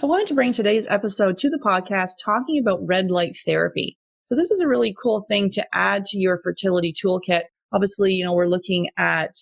I wanted to bring today's episode to the podcast talking about red light therapy. So this is a really cool thing to add to your fertility toolkit. Obviously, we're looking at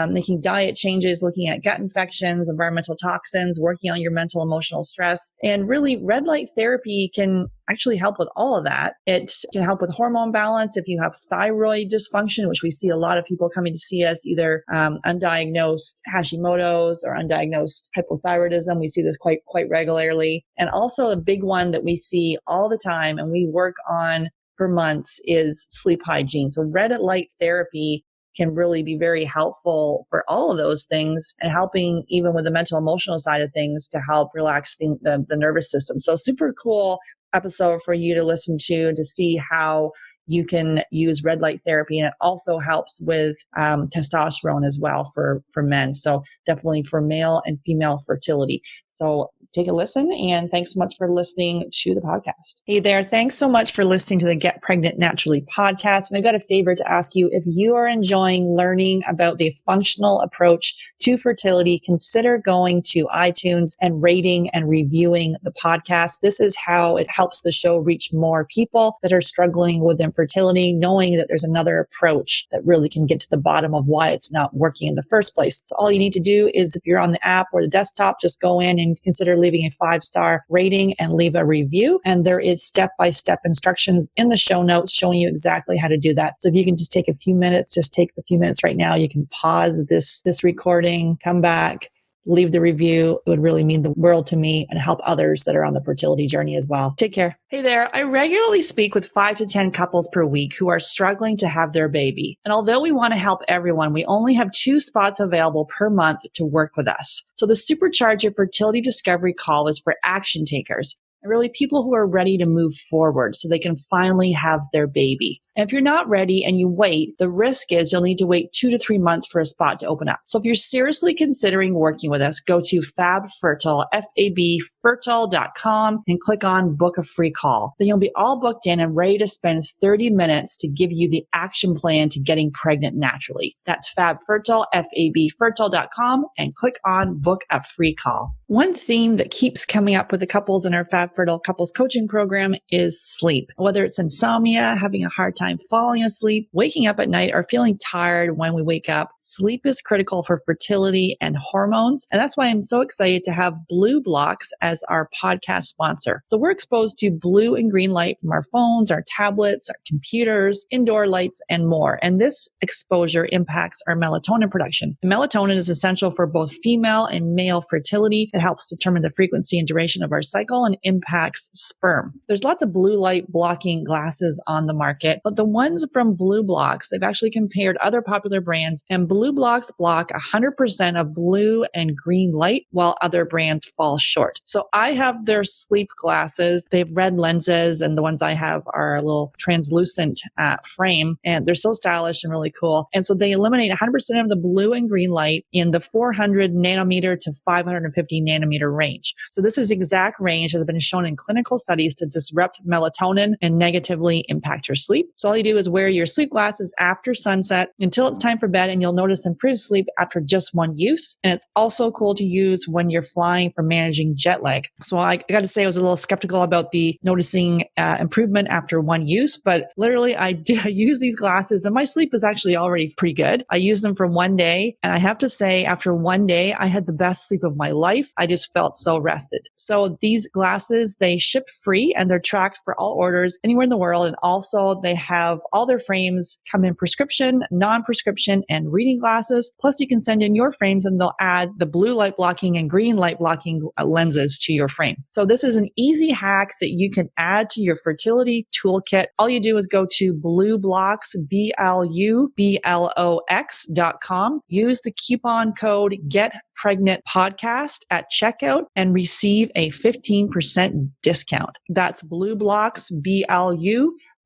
making diet changes, looking at gut infections, environmental toxins, working on your mental, emotional stress. And really, red light therapy can actually help with all of that. It can help with hormone balance. If you have thyroid dysfunction, which we see a lot of people coming to see us, either undiagnosed Hashimoto's or undiagnosed hypothyroidism. We see this quite regularly. And also a big one that we see all the time and we work on for months is sleep hygiene. So red light therapy can really be very helpful for all of those things and helping even with the mental emotional side of things to help relax the nervous system. So super cool episode for you to listen to see how you can use red light therapy. And it also helps with testosterone as well for men. So definitely for male and female fertility. So take a listen and thanks so much for listening to the podcast. Hey there. Thanks so much for listening to the Get Pregnant Naturally podcast. And I've got a favor to ask you. If you are enjoying learning about the functional approach to fertility, consider going to iTunes and rating and reviewing the podcast. This is how it helps the show reach more people that are struggling with infertility, knowing that there's another approach that really can get to the bottom of why it's not working in the first place. So all you need to do is if you're on the app or the desktop, just go in and consider leaving a 5-star rating and leave a review. And there is step-by-step instructions in the show notes showing you exactly how to do that. So if you can just take a few minutes, just take the few minutes right now. You can pause this recording, come back, leave the review. It would really mean the world to me and help others that are on the fertility journey as well. Take care. Hey there. I regularly speak with 5 to 10 couples per week who are struggling to have their baby. And although we want to help everyone, we only have 2 spots available per month to work with us. So the Supercharge Your Fertility Discovery call is for action takers. And really people who are ready to move forward so they can finally have their baby. And if you're not ready and you wait, the risk is you'll need to wait 2 to 3 months for a spot to open up. So if you're seriously considering working with us, go to FabFertile, FabFertile.com and click on book a free call. Then you'll be all booked in and ready to spend 30 minutes to give you the action plan to getting pregnant naturally. That's FabFertile, FabFertile.com and click on book a free call. One theme that keeps coming up with the couples in our FabFertile couples coaching program is sleep. Whether it's insomnia, having a hard time falling asleep, waking up at night, or feeling tired when we wake up, sleep is critical for fertility and hormones. And that's why I'm so excited to have Blue Blocks as our podcast sponsor. So we're exposed to blue and green light from our phones, our tablets, our computers, indoor lights, and more. And this exposure impacts our melatonin production. And melatonin is essential for both female and male fertility. It helps determine the frequency and duration of our cycle and impacts sperm. There's lots of blue light blocking glasses on the market, but the ones from Blue Blocks, they've actually compared other popular brands, and Blue Blocks block 100% of blue and green light while other brands fall short. So I have their sleep glasses. They have red lenses, and the ones I have are a little translucent frame, and they're so stylish and really cool. And so they eliminate 100% of the blue and green light in the 400 nanometer to 550 nanometer range. So this is exact range that has been shown in clinical studies to disrupt melatonin and negatively impact your sleep. So all you do is wear your sleep glasses after sunset until it's time for bed, and you'll notice improved sleep after just one use. And it's also cool to use when you're flying for managing jet lag. So I got to say I was a little skeptical about the noticing improvement after one use, but literally I use these glasses and my sleep is actually already pretty good. I used them for one day, and I have to say after one day, I had the best sleep of my life. I just felt so rested. So these glasses, they ship free and they're tracked for all orders anywhere in the world. And also they have all their frames come in prescription, non-prescription, and reading glasses. Plus you can send in your frames and they'll add the blue light blocking and green light blocking lenses to your frame. So this is an easy hack that you can add to your fertility toolkit. All you do is go to BlueBlocks, BlueBlocks.com. Use the coupon code GetPregnantPodcast at checkout and receive a 15% discount. That's BlueBlocks,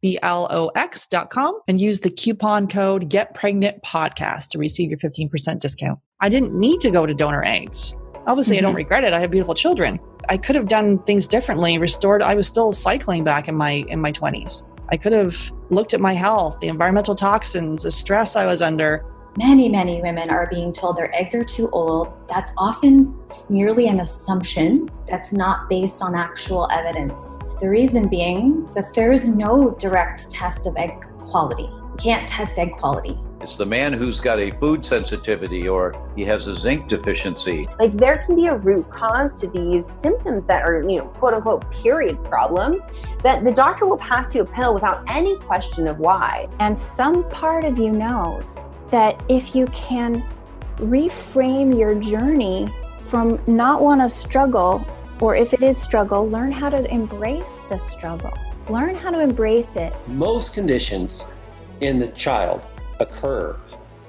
BlueBlocks.com, and use the coupon code GetPregnantPodcast to receive your 15% discount. I didn't need to go to donor eggs. Obviously, I don't regret it. I have beautiful children. I could have done things differently, restored. I was still cycling back in my 20s. I could have looked at my health, the environmental toxins, the stress I was under, Many, many women are being told their eggs are too old. That's often merely an assumption that's not based on actual evidence. The reason being that there is no direct test of egg quality. You can't test egg quality. It's the man who's got a food sensitivity or he has a zinc deficiency. Like there can be a root cause to these symptoms that are, quote unquote, period problems, that the doctor will pass you a pill without any question of why. And some part of you knows that if you can reframe your journey from not want to struggle, or if it is struggle, learn how to embrace the struggle. Learn how to embrace it. Most conditions in the child occur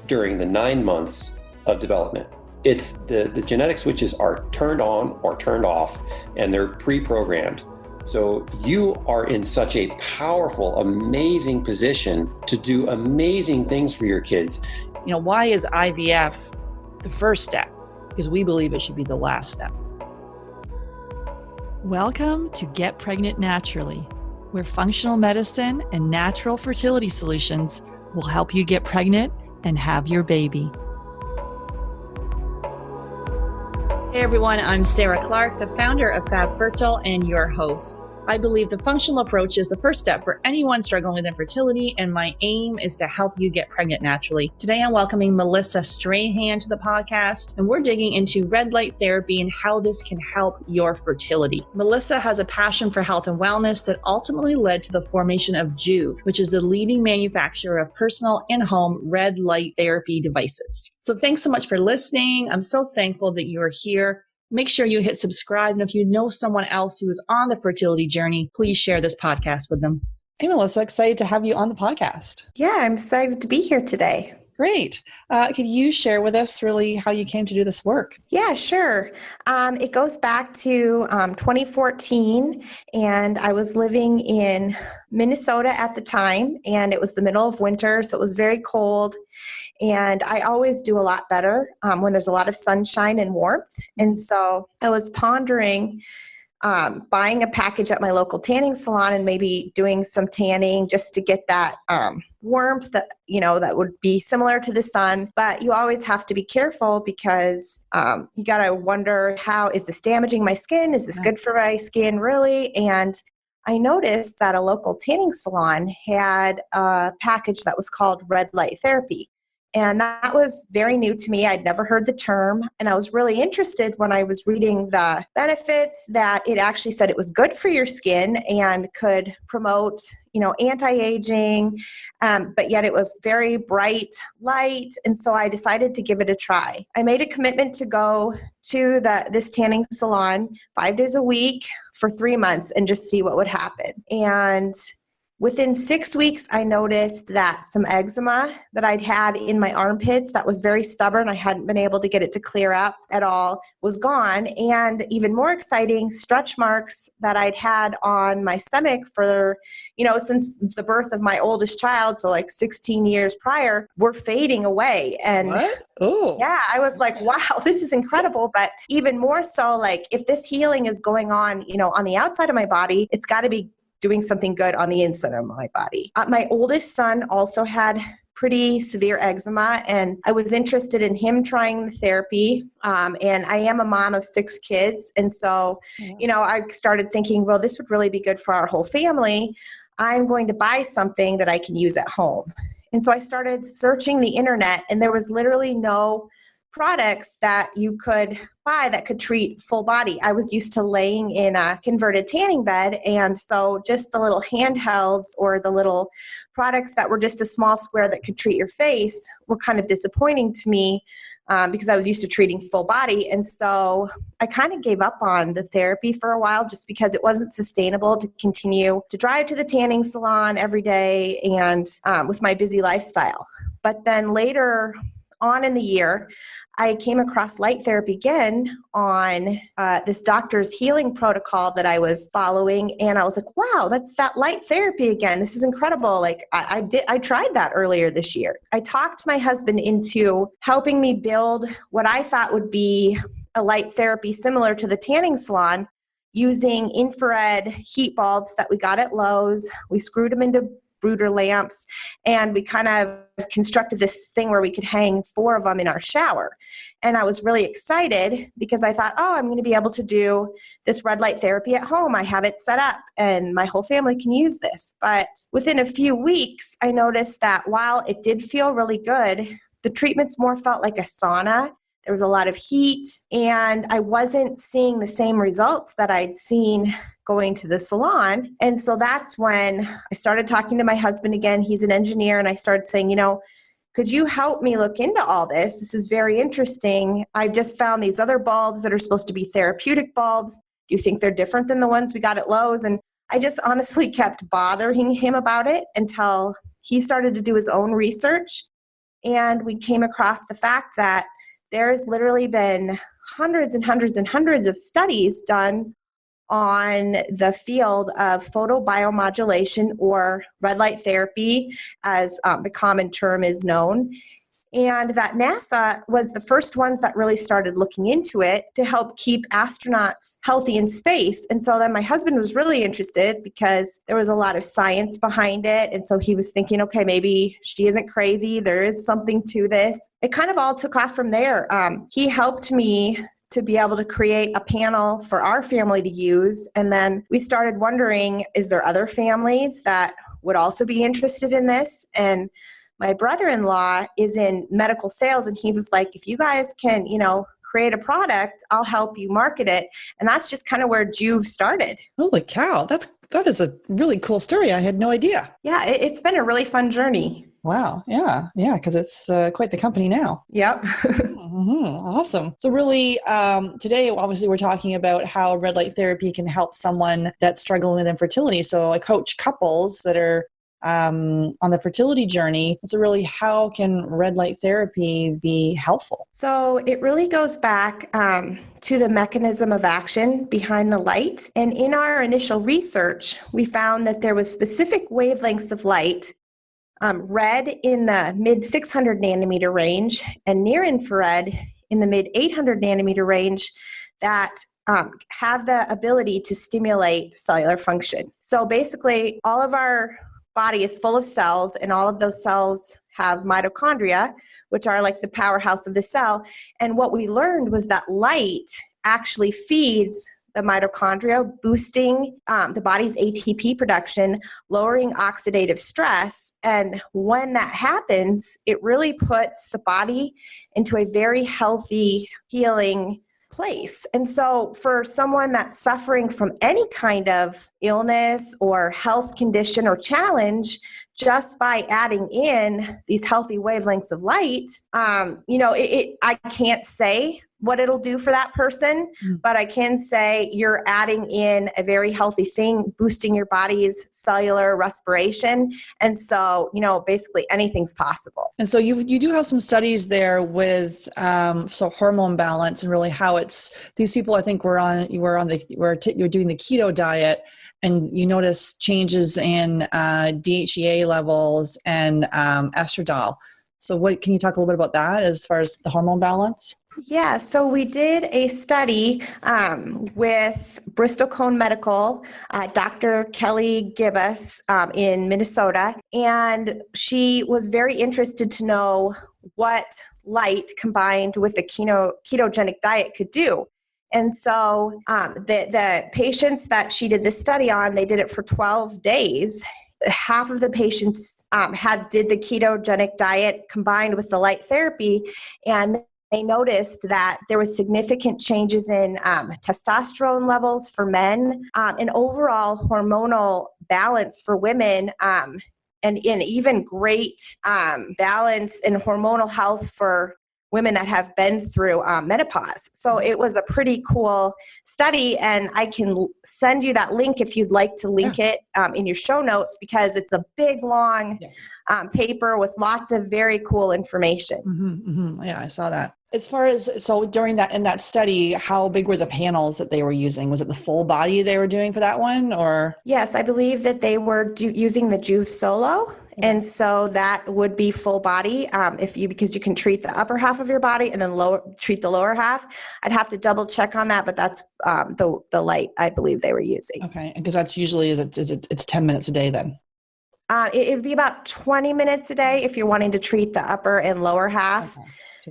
during the 9 months of development. It's the genetic switches are turned on or turned off, and they're pre-programmed. So you are in such a powerful, amazing position to do amazing things for your kids. Why is IVF the first step? Because we believe it should be the last step. Welcome to Get Pregnant Naturally, where functional medicine and natural fertility solutions will help you get pregnant and have your baby. Hey everyone, I'm Sarah Clark, the founder of Fab Fertile and your host. I believe the functional approach is the first step for anyone struggling with infertility, and my aim is to help you get pregnant naturally. Today, I'm welcoming Melissa Strahan to the podcast, and we're digging into red light therapy and how this can help your fertility. Melissa has a passion for health and wellness that ultimately led to the formation of Joovv, which is the leading manufacturer of personal in-home red light therapy devices. So thanks so much for listening. I'm so thankful that you're here. Make sure you hit subscribe. And if you know someone else who is on the fertility journey, please share this podcast with them. Hey, Melissa, excited to have you on the podcast. Yeah, I'm excited to be here today. Great. Could you share with us really how you came to do this work? Yeah, sure. It goes back to 2014, and I was living in Minnesota at the time, and it was the middle of winter, so it was very cold. And I always do a lot better when there's a lot of sunshine and warmth. And so I was pondering buying a package at my local tanning salon and maybe doing some tanning just to get that warmth that, that would be similar to the sun. But you always have to be careful because you got to wonder, how is this damaging my skin? Is this good for my skin really? And I noticed that a local tanning salon had a package that was called red light therapy. And that was very new to me. I'd never heard the term. And I was really interested when I was reading the benefits that it actually said it was good for your skin and could promote, anti-aging, but yet it was very bright light. And so I decided to give it a try. I made a commitment to go to this tanning salon 5 days a week for 3 months and just see what would happen. And within 6 weeks, I noticed that some eczema that I'd had in my armpits that was very stubborn, I hadn't been able to get it to clear up at all, was gone. And even more exciting, stretch marks that I'd had on my stomach for, since the birth of my oldest child, so like 16 years prior, were fading away. And what? Oh, yeah, I was like, wow, this is incredible. But even more so, like if this healing is going on, on the outside of my body, it's got to be doing something good on the inside of my body. My oldest son also had pretty severe eczema, and I was interested in him trying the therapy. And I am a mom of 6 kids. And so, I started thinking, well, this would really be good for our whole family. I'm going to buy something that I can use at home. And so I started searching the internet, and there was literally no products that you could buy that could treat full body. I was used to laying in a converted tanning bed, and so just the little handhelds or the little products that were just a small square that could treat your face were kind of disappointing to me because I was used to treating full body. And so I kind of gave up on the therapy for a while just because it wasn't sustainable to continue to drive to the tanning salon every day and with my busy lifestyle. But then later on in the year, I came across light therapy again on this doctor's healing protocol that I was following. And I was like, wow, that's that light therapy again. This is incredible. Like I tried that earlier this year. I talked my husband into helping me build what I thought would be a light therapy similar to the tanning salon using infrared heat bulbs that we got at Lowe's. We screwed them into brooder lamps, and we kind of constructed this thing where we could hang 4 of them in our shower. And I was really excited because I thought, oh, I'm going to be able to do this red light therapy at home. I have it set up and my whole family can use this. But within a few weeks, I noticed that while it did feel really good, the treatments more felt like a sauna. There was a lot of heat, and I wasn't seeing the same results that I'd seen going to the salon. And so that's when I started talking to my husband again. He's an engineer, and I started saying, could you help me look into all this? This is very interesting. I've just found these other bulbs that are supposed to be therapeutic bulbs. Do you think they're different than the ones we got at Lowe's? And I just honestly kept bothering him about it until he started to do his own research. And we came across the fact that there's literally been hundreds and hundreds and hundreds of studies done on the field of photobiomodulation, or red light therapy, as the common term is known. And that NASA was the first ones that really started looking into it to help keep astronauts healthy in space. And so then my husband was really interested because there was a lot of science behind it. And so he was thinking, okay, maybe she isn't crazy. There is something to this. It kind of all took off from there. He helped me to be able to create a panel for our family to use. And then we started wondering, is there other families that would also be interested in this? And my brother-in-law is in medical sales, and he was like, if you guys can, create a product, I'll help you market it. And that's just kind of where Joovv started. Holy cow. That is a really cool story. I had no idea. Yeah, it's been a really fun journey. Wow. Yeah. Yeah. Because it's quite the company now. Yep. Awesome. So really, today, obviously, we're talking about how red light therapy can help someone that's struggling with infertility. So I coach couples that are on the fertility journey. So really, how can red light therapy be helpful? So it really goes back to the mechanism of action behind the light. And in our initial research, we found that there was specific wavelengths of light, red in the mid 600 nanometer range and near infrared in the mid 800 nanometer range, that have the ability to stimulate cellular function. So basically, all of our body is full of cells, and all of those cells have mitochondria, which are like the powerhouse of the cell. And what we learned was that light actually feeds the mitochondria, boosting the body's ATP production, lowering oxidative stress. And when that happens, it really puts the body into a very healthy, healing place. And so for someone that's suffering from any kind of illness or health condition or challenge, just by adding in these healthy wavelengths of light, I can't say what it'll do for that person, but I can say you're adding in a very healthy thing, boosting your body's cellular respiration. And so, basically anything's possible. And so you do have some studies there with hormone balance, and really how it's, these people, I think you're doing the keto diet, and you notice changes in DHEA levels and estradiol. So can you talk a little bit about that as far as the hormone balance? Yeah, so we did a study with Bristol Cone Medical, Dr. Kelly Gibbous in Minnesota, and she was very interested to know what light combined with a ketogenic diet could do. And so the patients that she did this study on, they did it for 12 days. Half of the patients did the ketogenic diet combined with the light therapy, and they noticed that there was significant changes in testosterone levels for men, and overall hormonal balance for women, and even great balance in hormonal health for women that have been through menopause. So it was a pretty cool study, and I can send you that link if you'd like to link it in your show notes, because it's a big, long paper with lots of very cool information. Yeah, I saw that. As far as, so during in that study, how big were the panels that they were using? Was it the full body they were doing for that one, or? Yes, I believe that they were using the Joovv Solo. And so that would be full body because you can treat the upper half of your body and then treat the lower half. I'd have to double check on that, but that's the light I believe they were using. Okay, because that's usually it's 10 minutes a day then. It would be about 20 minutes a day if you're wanting to treat the upper and lower half. Okay.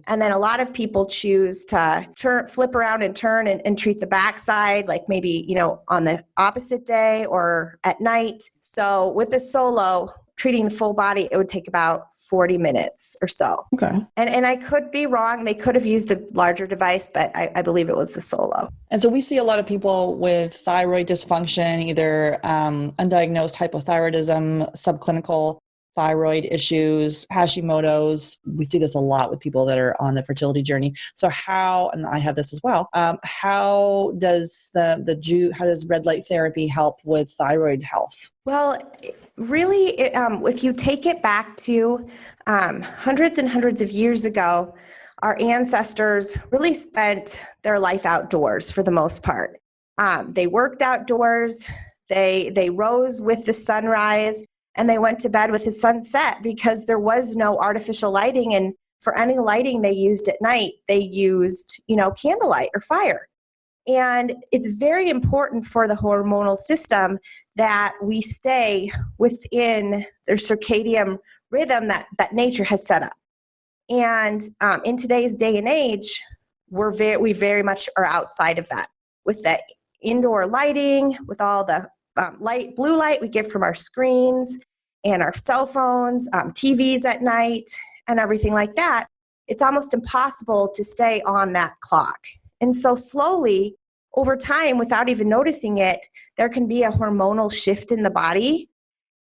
And then a lot of people choose to flip around and turn and treat the backside, like maybe, on the opposite day or at night. So with the solo, treating the full body, it would take about 40 minutes or so. Okay. And I could be wrong. They could have used a larger device, but I believe it was the solo. And so we see a lot of people with thyroid dysfunction, either undiagnosed hypothyroidism, subclinical thyroid issues, Hashimoto's. We see this a lot with people that are on the fertility journey. So and I have this as well, how does how does red light therapy help with thyroid health? Well, really, if you take it back to hundreds and hundreds of years ago, our ancestors really spent their life outdoors for the most part. They worked outdoors, they rose with the sunrise, and they went to bed with the sunset because there was no artificial lighting. And for any lighting they used at night, they used, candlelight or fire. And it's very important for the hormonal system that we stay within their circadian rhythm that nature has set up. And in today's day and age, we very much are outside of that with the indoor lighting, with all the blue light we get from our screens and our cell phones, TVs at night, and everything like that. It's almost impossible to stay on that clock. And so slowly, over time, without even noticing it, there can be a hormonal shift in the body.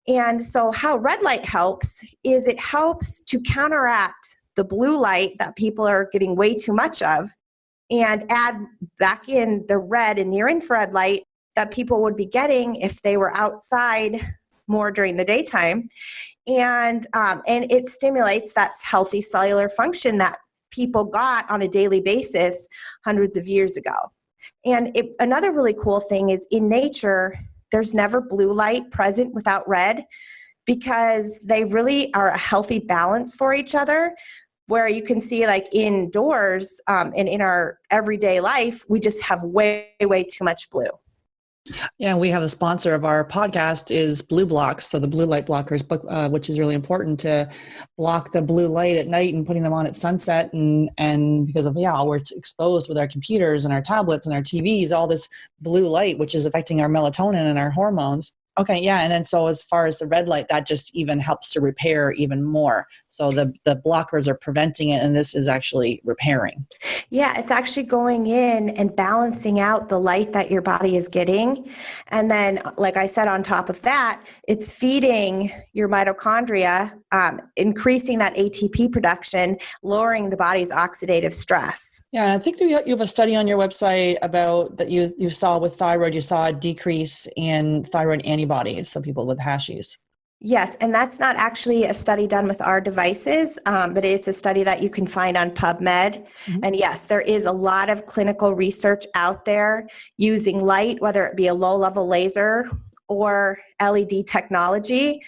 And so how red light helps is it helps to counteract the blue light that people are getting way too much of and add back in the red and near infrared light that people would be getting if they were outside more during the daytime. And it stimulates that healthy cellular function that people got on a daily basis hundreds of years ago. And another really cool thing is in nature, there's never blue light present without red because they really are a healthy balance for each other. Where you can see like indoors and in our everyday life, we just have way, way too much blue. Yeah, we have a sponsor of our podcast is Blue Blocks. So the blue light blockers, which is really important to block the blue light at night and putting them on at sunset. And because of, we're exposed with our computers and our tablets and our TVs, all this blue light, which is affecting our melatonin and our hormones. Okay, yeah. And then so as far as the red light, that just even helps to repair even more. So the blockers are preventing it, and this is actually repairing. Yeah, it's actually going in and balancing out the light that your body is getting. And then, like I said, on top of that, it's feeding your mitochondria, increasing that ATP production, lowering the body's oxidative stress. Yeah, and I think you have a study on your website about that you saw with thyroid, you saw a decrease in thyroid antibodies, so people with Hashis. Yes, and that's not actually a study done with our devices, but it's a study that you can find on PubMed. Mm-hmm. And yes, there is a lot of clinical research out there using light, whether it be a low-level laser or LED technology,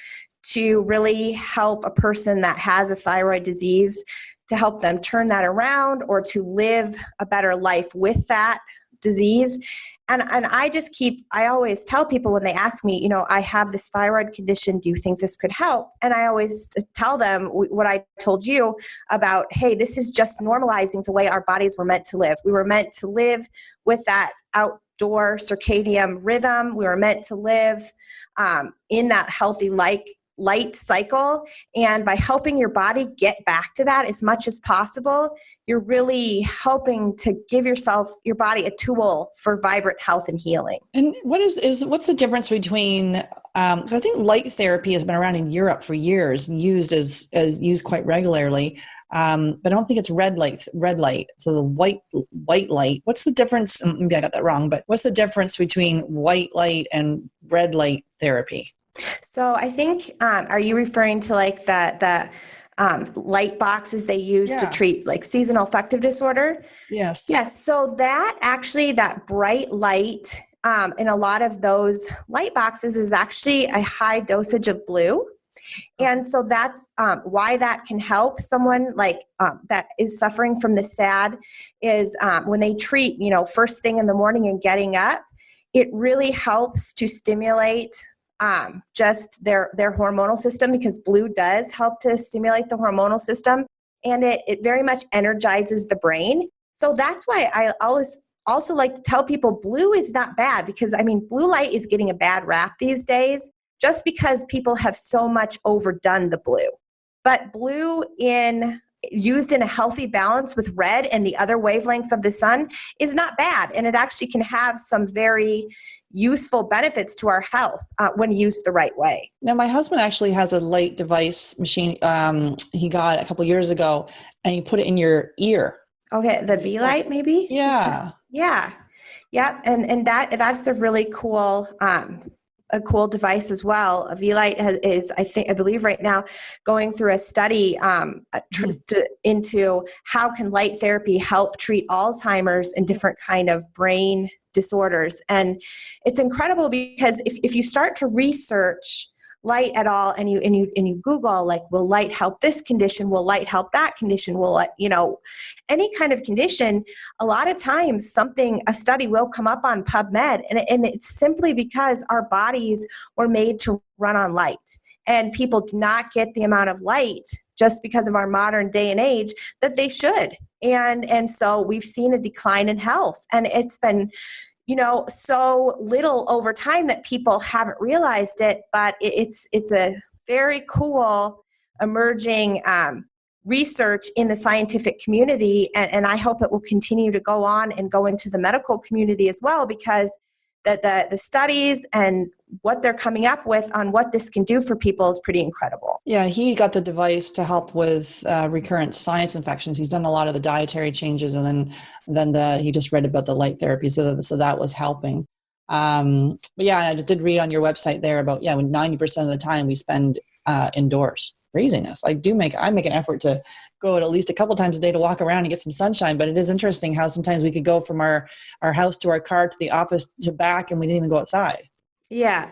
to really help a person that has a thyroid disease, to help them turn that around or to live a better life with that disease. And I always tell people when they ask me, I have this thyroid condition, do you think this could help? And I always tell them what I told you about, hey, this is just normalizing the way our bodies were meant to live. We were meant to live with that outdoor circadian rhythm. We were meant to live in that healthy light cycle. And by helping your body get back to that as much as possible, you're really helping to give your body a tool for vibrant health and healing. And what's the difference between, because I think light therapy has been around in Europe for years and used quite regularly. But I don't think it's red light. So the white light, what's the difference? Maybe I got that wrong, but what's the difference between white light and red light therapy? So I think, are you referring to like the light boxes they use to treat like seasonal affective disorder? Yes. Yes. So that bright light in a lot of those light boxes is actually a high dosage of blue. And so that's why that can help someone like that is suffering from the SAD is when they treat, first thing in the morning and getting up, it really helps to stimulate just their hormonal system, because blue does help to stimulate the hormonal system, and it very much energizes the brain. So that's why I always also like to tell people blue is not bad, because I mean, blue light is getting a bad rap these days just because people have so much overdone the blue. But blue used in a healthy balance with red and the other wavelengths of the sun is not bad. And it actually can have some very useful benefits to our health when used the right way. Now, my husband actually has a light device machine he got a couple years ago, and you put it in your ear. Okay, the V-Light maybe? Yeah. Yeah. Yep. And that's a really cool a cool device as well. A V-Light I believe right now going through a study into how can light therapy help treat Alzheimer's and different kind of brain disorders. And it's incredible because if you start to research light at all, and you Google, like, will light help this condition? Will light help that condition? Will light, any kind of condition, a lot of times a study will come up on PubMed, and it's simply because our bodies were made to run on light, and people do not get the amount of light just because of our modern day and age that they should. And so we've seen a decline in health, and it's been so little over time that people haven't realized it, but it's a very cool emerging research in the scientific community. And I hope it will continue to go on and go into the medical community as well, because the studies and what they're coming up with on what this can do for people is pretty incredible. Yeah, he got the device to help with recurrent sinus infections. He's done a lot of the dietary changes, and then he just read about the light therapy, so that was helping. But yeah, I just did read on your website there about when 90% of the time we spend indoors. Craziness. I make an effort to go at least a couple times a day to walk around and get some sunshine. But it is interesting how sometimes we could go from our house to our car to the office to back, and we didn't even go outside. Yeah.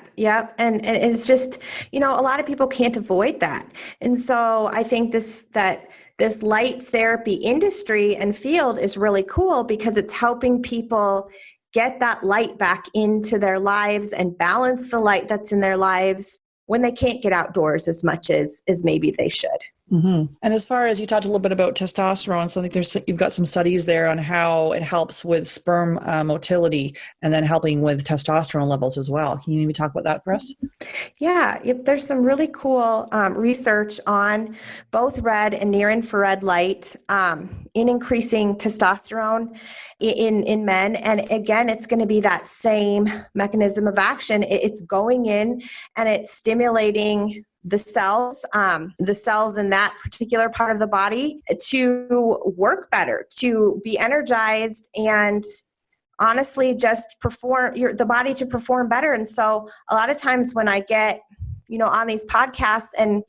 And it's just, a lot of people can't avoid that. And so I think this light therapy industry and field is really cool because it's helping people get that light back into their lives and balance the light that's in their lives when they can't get outdoors as much as maybe they should. Mm-hmm. And as far as you talked a little bit about testosterone, so I think you've got some studies there on how it helps with sperm motility and then helping with testosterone levels as well. Can you maybe talk about that for us? Yeah, there's some really cool research on both red and near infrared light in increasing testosterone in men. And again, it's going to be that same mechanism of action. It's going in and it's stimulating the cells in that particular part of the body to work better, to be energized, and honestly just the body to perform better. And so a lot of times when I get, on these podcasts and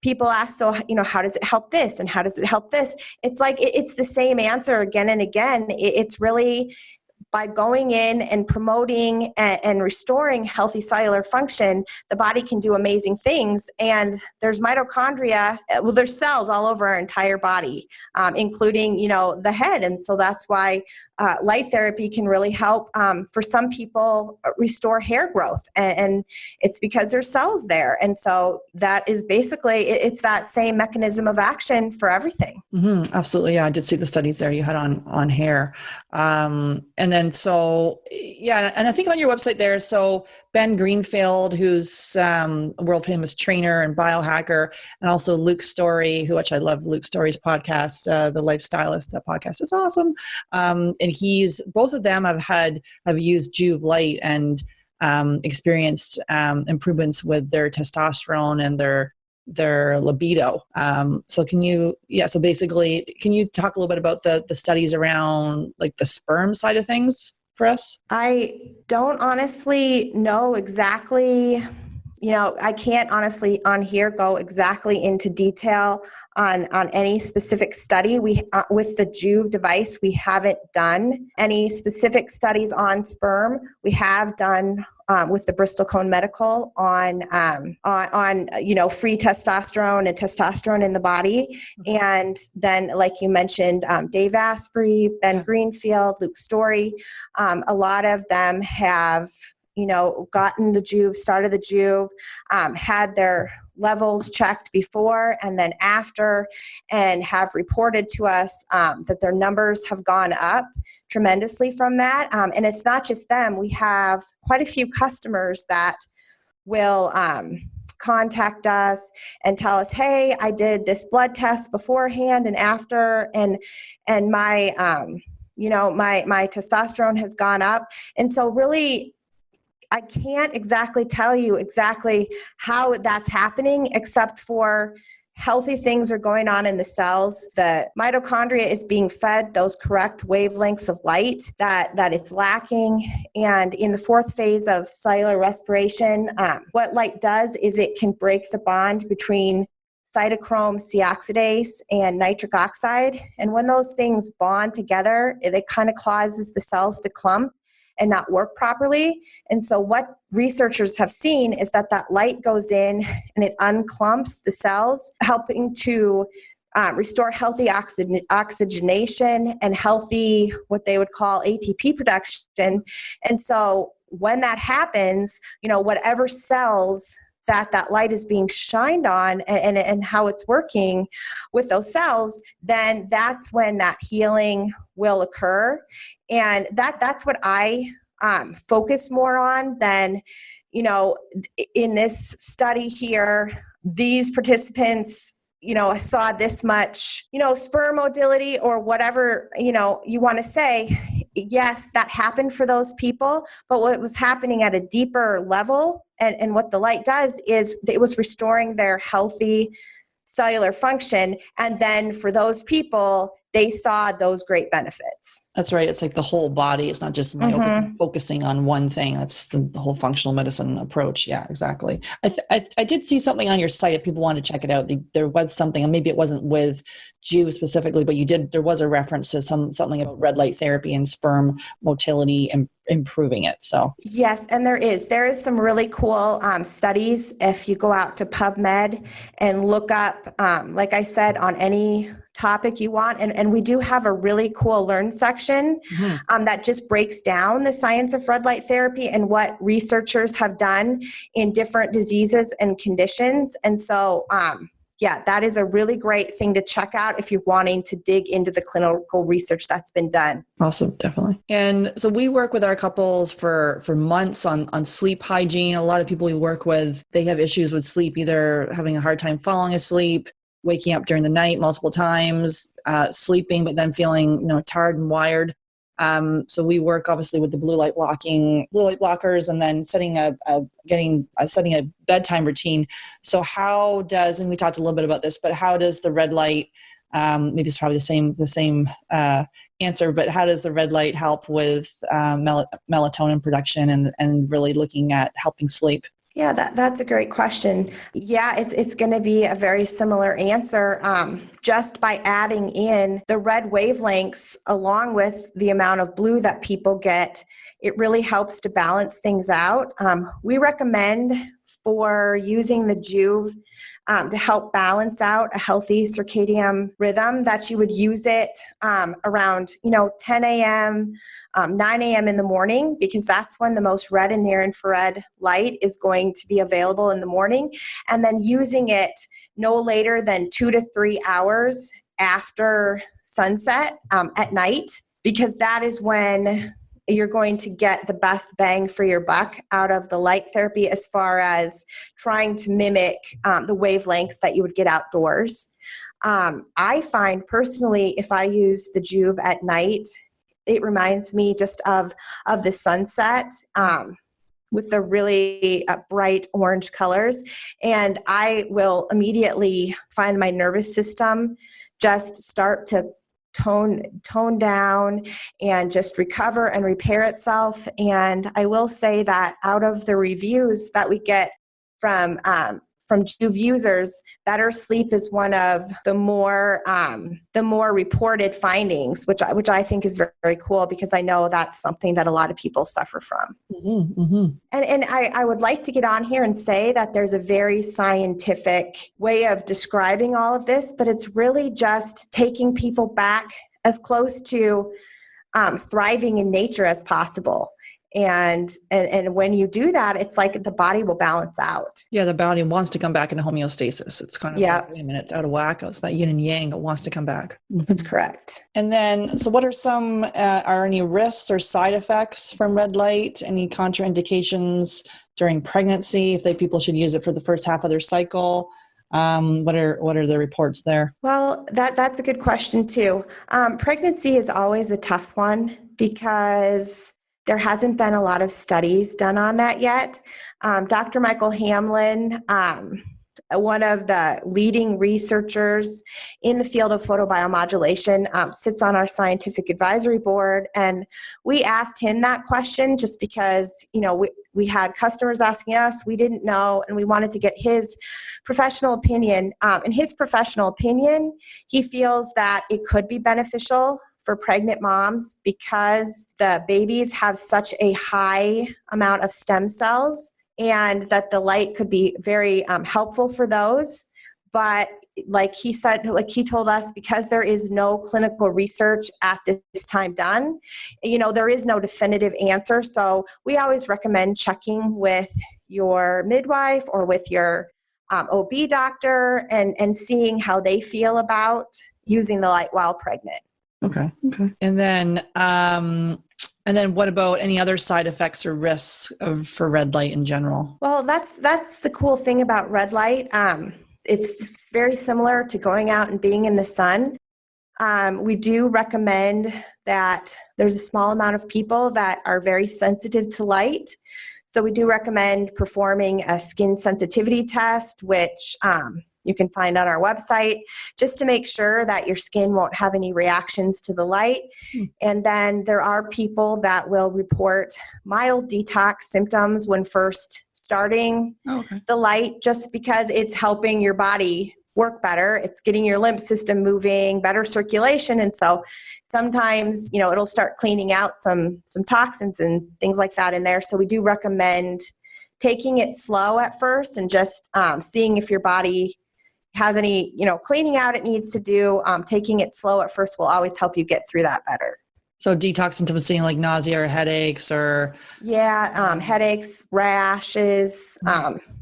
people ask, so, how does it help this? And how does it help this? It's like, it's the same answer again and again. It's really by going in and promoting and restoring healthy cellular function, the body can do amazing things. And there's mitochondria, there's cells all over our entire body, including, the head. And so that's why light therapy can really help for some people restore hair growth. And it's because there's cells there. And so that is basically, it's that same mechanism of action for everything. Mm-hmm, absolutely. Yeah, I did see the studies there you had on hair. And then, so, yeah, and I think on your website there, so Ben Greenfield, who's a world famous trainer and biohacker, and also Luke Story, which I love Luke Story's podcast, The Lifestylist. That podcast is awesome. And both of them have used Joovv light and experienced improvements with their testosterone and their libido. So basically, can you talk a little bit about the studies around like the sperm side of things for us? I don't honestly know exactly, I can't honestly on here go exactly into detail on any specific study. With the Joovv device, we haven't done any specific studies on sperm. We have done with the Bristol Cone Medical on free testosterone and testosterone in the body. And then, like you mentioned, Dave Asprey, Ben Greenfield, Luke Story, a lot of them have gotten the Joovv, started the Joovv, had their levels checked before and then after, and have reported to us that their numbers have gone up tremendously from that. And it's not just them. We have quite a few customers that will contact us and tell us, hey, I did this blood test beforehand and after, and my my testosterone has gone up. And so really, I can't exactly tell you exactly how that's happening, except for healthy things are going on in the cells. The mitochondria is being fed those correct wavelengths of light that it's lacking. And in the fourth phase of cellular respiration, what light does is it can break the bond between cytochrome C oxidase and nitric oxide. And when those things bond together, it kind of causes the cells to clump and not work properly. And so what researchers have seen is that light goes in and it unclumps the cells, helping to restore healthy oxygenation and healthy, what they would call ATP production. And so when that happens, whatever cells that light is being shined on and how it's working with those cells, then that's when that healing will occur. And that's what I focus more on than, in this study here, these participants, saw this much, sperm motility or whatever, you want to say. Yes, that happened for those people, but what was happening at a deeper level and what the light does is it was restoring their healthy cellular function. And then for those people, they saw those great benefits. That's right. It's like the whole body. It's not just focusing on one thing. That's the whole functional medicine approach. Yeah, exactly. I did see something on your site if people want to check it out. There was something, and maybe it wasn't with Joovv specifically, but there was a reference to something about red light therapy and sperm motility and improving it. So yes, and there is some really cool studies. If you go out to PubMed and look up, like I said, on any topic you want, and we do have a really cool Learn section that just breaks down the science of red light therapy and what researchers have done in different diseases and conditions. And so that is a really great thing to check out if you're wanting to dig into the clinical research that's been done. Awesome, definitely. And so we work with our couples for months on sleep hygiene. A lot of people we work with, they have issues with sleep, either having a hard time falling asleep, waking up during the night multiple times, sleeping, but then feeling tired and wired. So we work obviously with the blue light blockers, and then setting a bedtime routine. So how does, and we talked a little bit about this, but how does the red light, maybe it's probably the same answer, but how does the red light help with melatonin production and really looking at helping sleep? Yeah, that's a great question. Yeah, it's going to be a very similar answer. Just by adding in the red wavelengths along with the amount of blue that people get, it really helps to balance things out. We recommend for using the Joovv to help balance out a healthy circadian rhythm that you would use it around 10 a.m., 9 a.m. in the morning, because that's when the most red and near infrared light is going to be available in the morning, and then using it no later than 2 to 3 hours after sunset at night, because that is when you're going to get the best bang for your buck out of the light therapy as far as trying to mimic the wavelengths that you would get outdoors. I find personally, if I use the Joovv at night, it reminds me just of the sunset with the really bright orange colors. And I will immediately find my nervous system just start to tone down and just recover and repair itself. And I will say that out of the reviews that we get from Joovv users, better sleep is one of the more reported findings, which I think is very, very cool, because I know that's something that a lot of people suffer from. Mm-hmm, mm-hmm. And I would like to get on here and say that there's a very scientific way of describing all of this, but it's really just taking people back as close to thriving in nature as possible. And when you do that, it's like the body will balance out. Yeah, the body wants to come back into homeostasis. It's kind of like, wait a minute, it's out of whack. It's that yin and yang. It wants to come back. That's correct. And then, so what are some, are any risks or side effects from red light? Any contraindications during pregnancy? If people should use it for the first half of their cycle? What are the reports there? Well, that's a good question too. Pregnancy is always a tough one because there hasn't been a lot of studies done on that yet. Dr. Michael Hamlin, one of the leading researchers in the field of photobiomodulation, sits on our scientific advisory board. And we asked him that question just because, we had customers asking us, we didn't know, and we wanted to get his professional opinion. In his professional opinion, he feels that it could be beneficial for pregnant moms because the babies have such a high amount of stem cells, and that the light could be very helpful for those. But like he told us, because there is no clinical research at this time done, there is no definitive answer. So we always recommend checking with your midwife or with your OB doctor and seeing how they feel about using the light while pregnant. Okay. And then what about any other side effects or risks for red light in general? Well, that's the cool thing about red light. It's very similar to going out and being in the sun. We do recommend that there's a small amount of people that are very sensitive to light. So we do recommend performing a skin sensitivity test, which you can find on our website, just to make sure that your skin won't have any reactions to the light. And then there are people that will report mild detox symptoms when first starting the light, just because it's helping your body work better. It's getting your lymph system moving, better circulation. And so sometimes, it'll start cleaning out some toxins and things like that in there. So we do recommend taking it slow at first and just seeing if your body has any, cleaning out it needs to do. Taking it slow at first will always help you get through that better. So detox symptoms, seeing like nausea or headaches or? Yeah, headaches, rashes,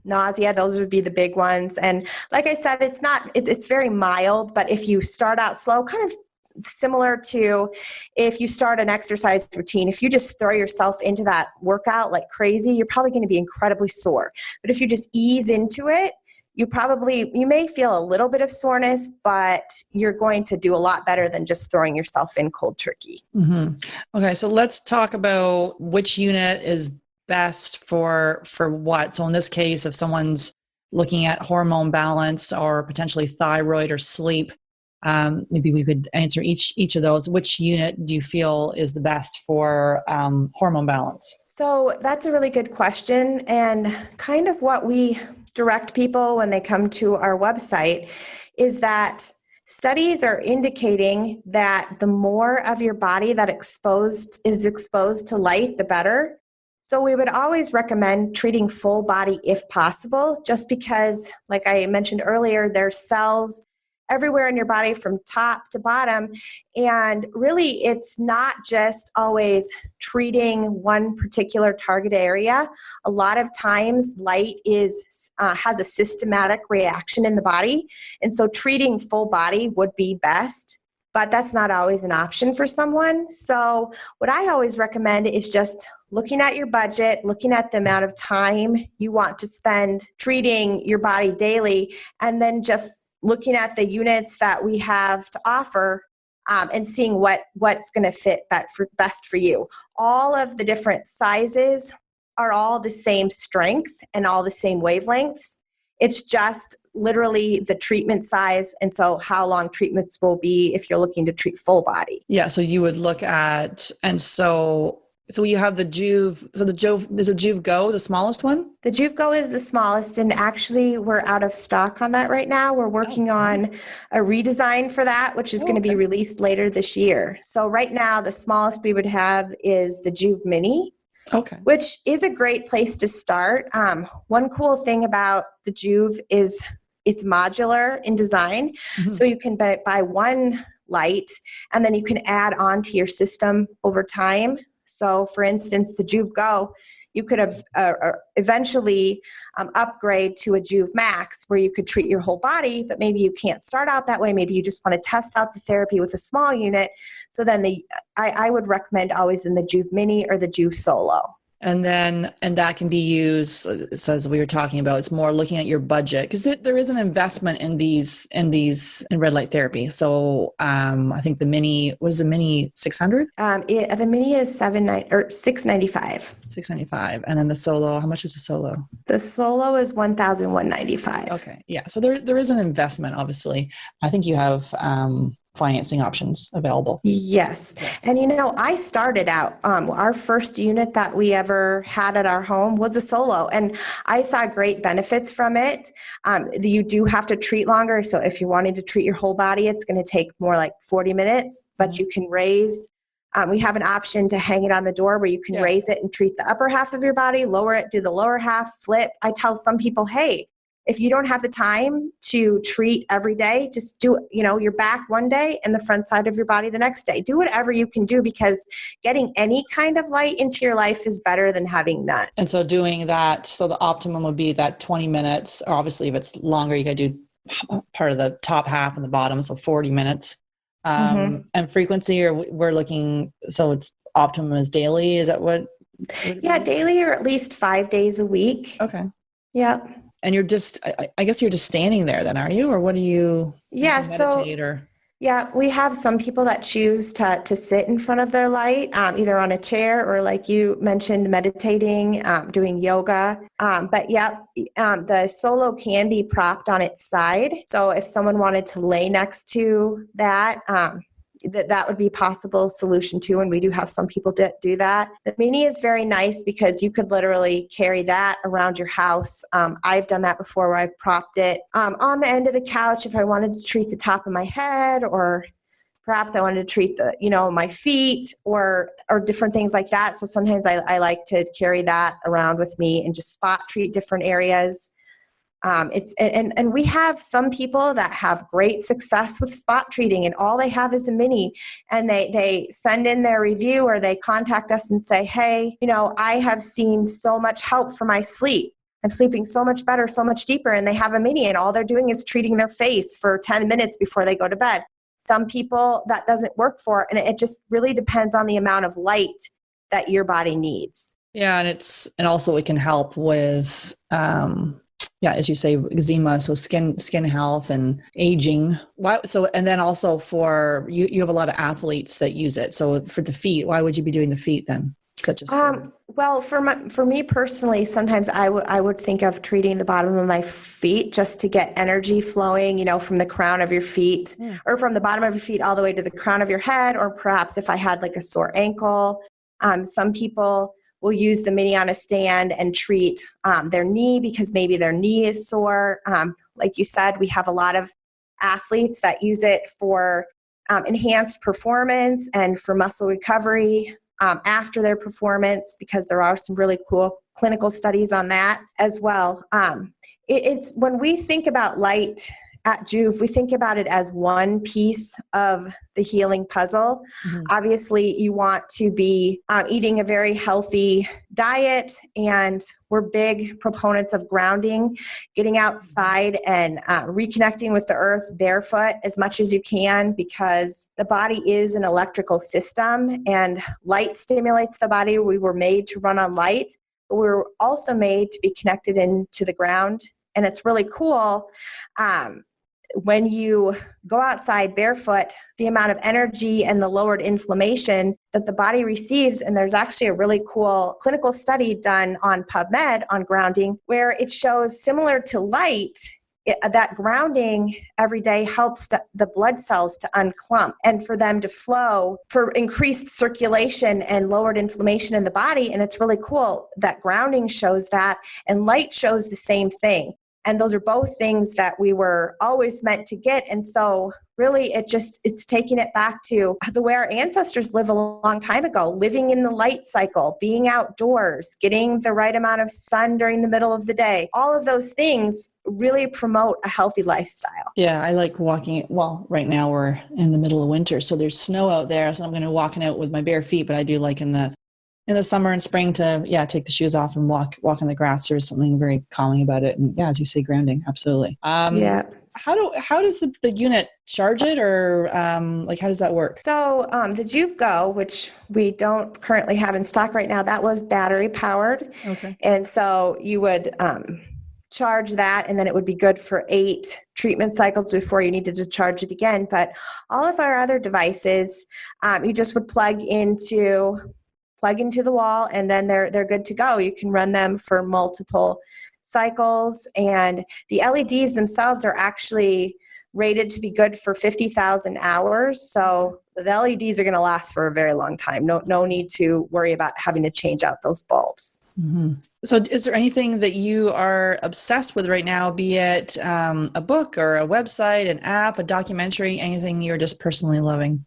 nausea, those would be the big ones. And like I said, it's very mild, but if you start out slow, kind of similar to if you start an exercise routine, if you just throw yourself into that workout like crazy, you're probably going to be incredibly sore. But if you just ease into it, you may feel a little bit of soreness, but you're going to do a lot better than just throwing yourself in cold turkey. Mm-hmm. Okay, so let's talk about which unit is best for what. So in this case, if someone's looking at hormone balance or potentially thyroid or sleep, maybe we could answer each of those. Which unit do you feel is the best for hormone balance? So that's a really good question, and kind of what we direct people when they come to our website is that studies are indicating that the more of your body that is exposed to light, the better. So we would always recommend treating full body if possible, just because, like I mentioned earlier, there's cells everywhere in your body from top to bottom. And really, it's not just always treating one particular target area. A lot of times light has a systematic reaction in the body. And so treating full body would be best, but that's not always an option for someone. So what I always recommend is just looking at your budget, looking at the amount of time you want to spend treating your body daily, and then just looking at the units that we have to offer and seeing what's going to fit best for you. All of the different sizes are all the same strength and all the same wavelengths. It's just literally the treatment size, and so how long treatments will be if you're looking to treat full body. Yeah, so you would look at, and so you have the Joovv. So the Joovv, is it Joovv Go, the smallest one? The Joovv Go is the smallest, and actually we're out of stock on that right now. We're working on a redesign for that, which is going to be released later this year. So right now, the smallest we would have is the Joovv Mini, which is a great place to start. One cool thing about the Joovv is it's modular in design. Mm-hmm. So you can buy one light, and then you can add on to your system over time. So for instance, the Joovv Go, you could have eventually upgrade to a Joovv Max where you could treat your whole body, but maybe you can't start out that way. Maybe you just want to test out the therapy with a small unit. So then I would recommend always in the Joovv Mini or the Joovv Solo. And that can be used, so as we were talking about, it's more looking at your budget, because there is an investment in red light therapy. So I think the Mini, what is the Mini, 600? The Mini is $695. $695. And then the Solo, how much is the Solo? The Solo is $1,195. Okay. Yeah. So there is an investment, obviously. I think you have financing options available. Yes. And I started out, our first unit that we ever had at our home was a Solo, and I saw great benefits from it. You do have to treat longer. So if you're wanting to treat your whole body, it's going to take more like 40 minutes, but you can raise. We have an option to hang it on the door where you can raise it and treat the upper half of your body, lower it, do the lower half, flip. I tell some people, hey, if you don't have the time to treat every day, just do, your back one day and the front side of your body the next day. Do whatever you can do, because getting any kind of light into your life is better than having none. And so doing that, so the optimum would be that 20 minutes, or obviously if it's longer, you got to do part of the top half and the bottom, so 40 minutes. And frequency, or we're looking, so it's optimum is daily. Is that what? Yeah, daily, or at least 5 days a week. Okay. Yeah. And you're just, I guess you're just standing there then, are you? Or what do you meditate or? Yeah, we have some people that choose to sit in front of their light, either on a chair or, like you mentioned, meditating, doing yoga. The Solo can be propped on its side. So if someone wanted to lay next to that, that would be a possible solution too, and we do have some people do that. The Mini is very nice because you could literally carry that around your house. I've done that before, where I've propped it on the end of the couch if I wanted to treat the top of my head, or perhaps I wanted to treat my feet or different things like that. So sometimes I like to carry that around with me and just spot treat different areas. And we have some people that have great success with spot treating, and all they have is a Mini, and they send in their review, or they contact us and say, hey, I have seen so much help for my sleep. I'm sleeping so much better, so much deeper. And they have a Mini, and all they're doing is treating their face for 10 minutes before they go to bed. Some people that doesn't work for, and it just really depends on the amount of light that your body needs. Yeah. And also it can help with, as you say, eczema, so skin health and aging. And then also for you have a lot of athletes that use it. So for the feet, why would you be doing the feet then? Well, for me personally, sometimes I would think of treating the bottom of my feet just to get energy flowing, from the crown of your feet, or from the bottom of your feet all the way to the crown of your head, or perhaps if I had like a sore ankle. Some people will use the Mini on a stand and treat their knee because maybe their knee is sore. Like you said, we have a lot of athletes that use it for enhanced performance and for muscle recovery after their performance, because there are some really cool clinical studies on that as well. It's when we think about light at Joovv, we think about it as one piece of the healing puzzle. Mm-hmm. Obviously, you want to be eating a very healthy diet, and we're big proponents of grounding, getting outside and reconnecting with the earth barefoot as much as you can, because the body is an electrical system and light stimulates the body. We were made to run on light, but we were also made to be connected into the ground. And it's really cool. When you go outside barefoot, the amount of energy and the lowered inflammation that the body receives, and there's actually a really cool clinical study done on PubMed on grounding, where it shows, similar to light, that grounding every day helps the blood cells to unclump and for them to flow, for increased circulation and lowered inflammation in the body. And it's really cool that grounding shows that, and light shows the same thing. And those are both things that we were always meant to get. And so really it's taking it back to the way our ancestors lived a long time ago, living in the light cycle, being outdoors, getting the right amount of sun during the middle of the day. All of those things really promote a healthy lifestyle. Yeah, I like walking. Well, right now we're in the middle of winter, so there's snow out there, so I'm going to walking out with my bare feet, but I do like in the in the summer and spring to, take the shoes off and walk in the grass. There's something very calming about it. And as you say, grounding. Absolutely. How does the unit charge it, or how does that work? So the Joovv Go, which we don't currently have in stock right now, that was battery powered. Okay. And so you would charge that, and then it would be good for 8 treatment cycles before you needed to charge it again. But all of our other devices, you just would plug into the wall, and then they're good to go. You can run them for multiple cycles, and the LEDs themselves are actually rated to be good for 50,000 hours. So the LEDs are going to last for a very long time. No need to worry about having to change out those bulbs. Mm-hmm. So is there anything that you are obsessed with right now, be it a book or a website, an app, a documentary, anything you're just personally loving?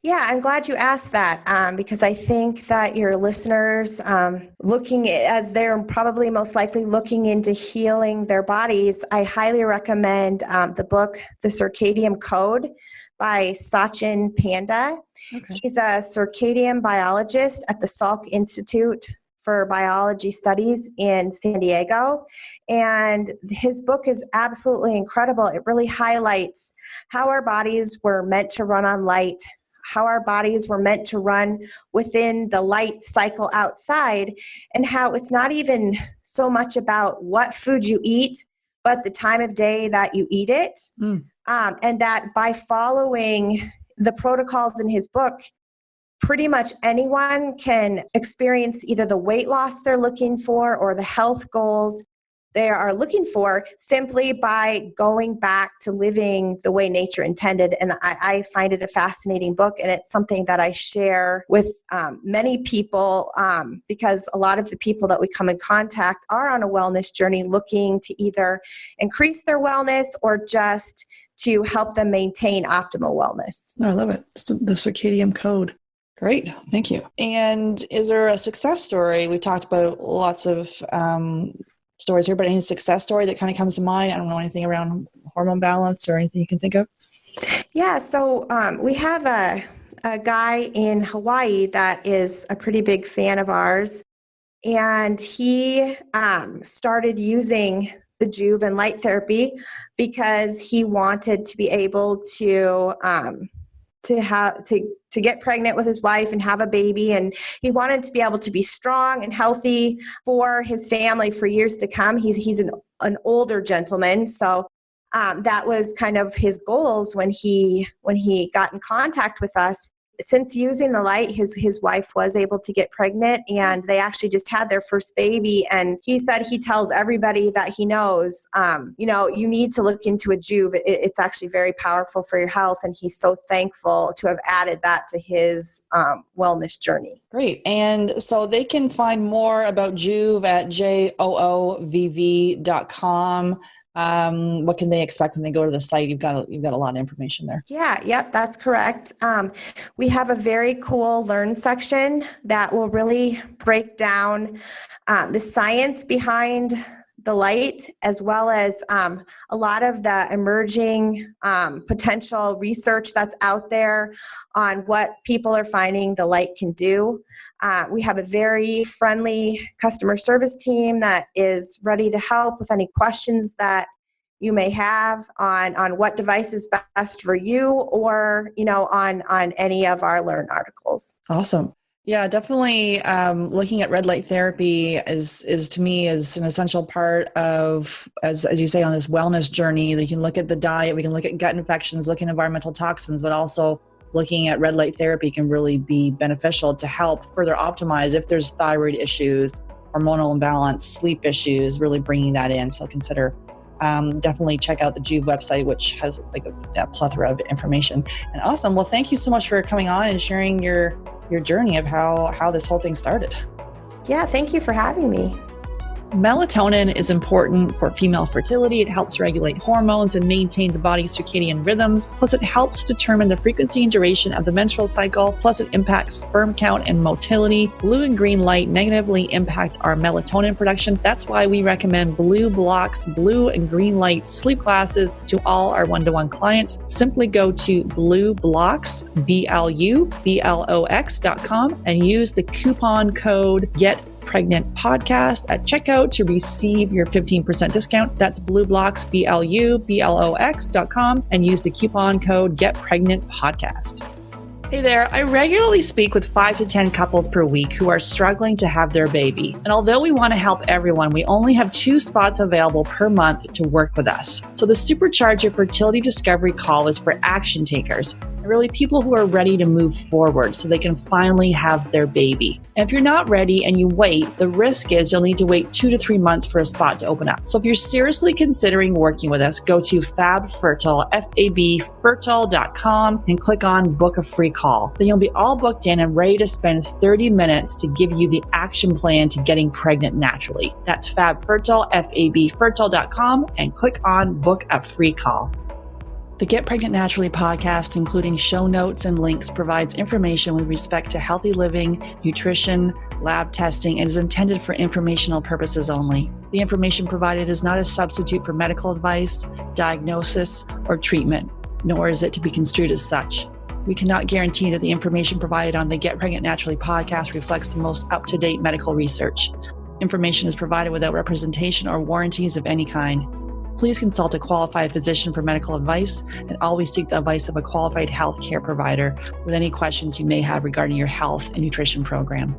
Yeah, I'm glad you asked that because I think that your listeners, as they're probably most likely looking into healing their bodies, I highly recommend the book, The Circadian Code by Sachin Panda. Okay. He's a circadian biologist at the Salk Institute for Biology Studies in San Diego. And his book is absolutely incredible. It really highlights how our bodies were meant to run on light, how our bodies were meant to run within the light cycle outside, and how it's not even so much about what food you eat, but the time of day that you eat it. And that by following the protocols in his book, pretty much anyone can experience either the weight loss they're looking for or the health goals they are looking for simply by going back to living the way nature intended. And I find it a fascinating book, and it's something that I share with many people because a lot of the people that we come in contact are on a wellness journey looking to either increase their wellness or just to help them maintain optimal wellness. I love it. It's the Circadian Code. Great. Thank you. And is there a success story? We talked about lots of stories here, but any success story that kind of comes to mind? I don't know anything around hormone balance or anything you can think of? Yeah. So we have a guy in Hawaii that is a pretty big fan of ours, and he started using the Joovv and light therapy because he wanted to be able to get pregnant with his wife and have a baby, and he wanted to be able to be strong and healthy for his family for years to come. He's an older gentleman, so that was kind of his goals when he got in contact with us. Since using the light, his wife was able to get pregnant, and they actually just had their first baby. And he said he tells everybody that he knows, you need to look into a Joovv. It's actually very powerful for your health, and he's so thankful to have added that to his wellness journey. Great. And so they can find more about Joovv at joovv.com. What can they expect when they go to the site? You've got a lot of information there. Yeah, yep, that's correct. We have a very cool Learn section that will really break down the science behind the light, as well as a lot of the emerging potential research that's out there on what people are finding the light can do. We have a very friendly customer service team that is ready to help with any questions that you may have on what device is best for you, or on any of our Learn articles. Awesome. Yeah, definitely. Looking at red light therapy is to me is an essential part of, as you say, on this wellness journey. You can look at the diet, we can look at gut infections, look at environmental toxins, but also looking at red light therapy can really be beneficial to help further optimize if there's thyroid issues, hormonal imbalance, sleep issues, really bringing that in. So consider definitely check out the Joovv website, which has a plethora of information. And awesome. Well, thank you so much for coming on and sharing your journey of how this whole thing started. Yeah, thank you for having me. Melatonin is important for female fertility. It helps regulate hormones and maintain the body's circadian rhythms. Plus, it helps determine the frequency and duration of the menstrual cycle. Plus, it impacts sperm count and motility. Blue and green light negatively impact our melatonin production. That's why we recommend Blue Blocks, blue and green light sleep glasses to all our one-to-one clients. Simply go to BlueBlocks, BLUBLOX.com and use the coupon code GetPregnantPodcast at checkout to receive your 15% discount. That's BlueBlocks, BLUBLOX.com, and use the coupon code GetPregnantPodcast. Hey there, I regularly speak with 5 to 10 couples per week who are struggling to have their baby. And although we want to help everyone, we only have 2 spots available per month to work with us. So the Supercharge Your Fertility Discovery Call is for action takers, really people who are ready to move forward so they can finally have their baby. And if you're not ready and you wait, the risk is you'll need to wait 2 to 3 months for a spot to open up. So if you're seriously considering working with us, go to FabFertile, FabFertile.com and click on Book a Free Call. Then you'll be all booked in and ready to spend 30 minutes to give you the action plan to getting pregnant naturally. That's FabFertile, FabFertile.com, and click on Book a Free Call. The Get Pregnant Naturally podcast, including show notes and links, provides information with respect to healthy living, nutrition, lab testing, and is intended for informational purposes only. The information provided is not a substitute for medical advice, diagnosis, or treatment, nor is it to be construed as such. We cannot guarantee that the information provided on the Get Pregnant Naturally podcast reflects the most up-to-date medical research. Information is provided without representation or warranties of any kind. Please consult a qualified physician for medical advice and always seek the advice of a qualified healthcare provider with any questions you may have regarding your health and nutrition program.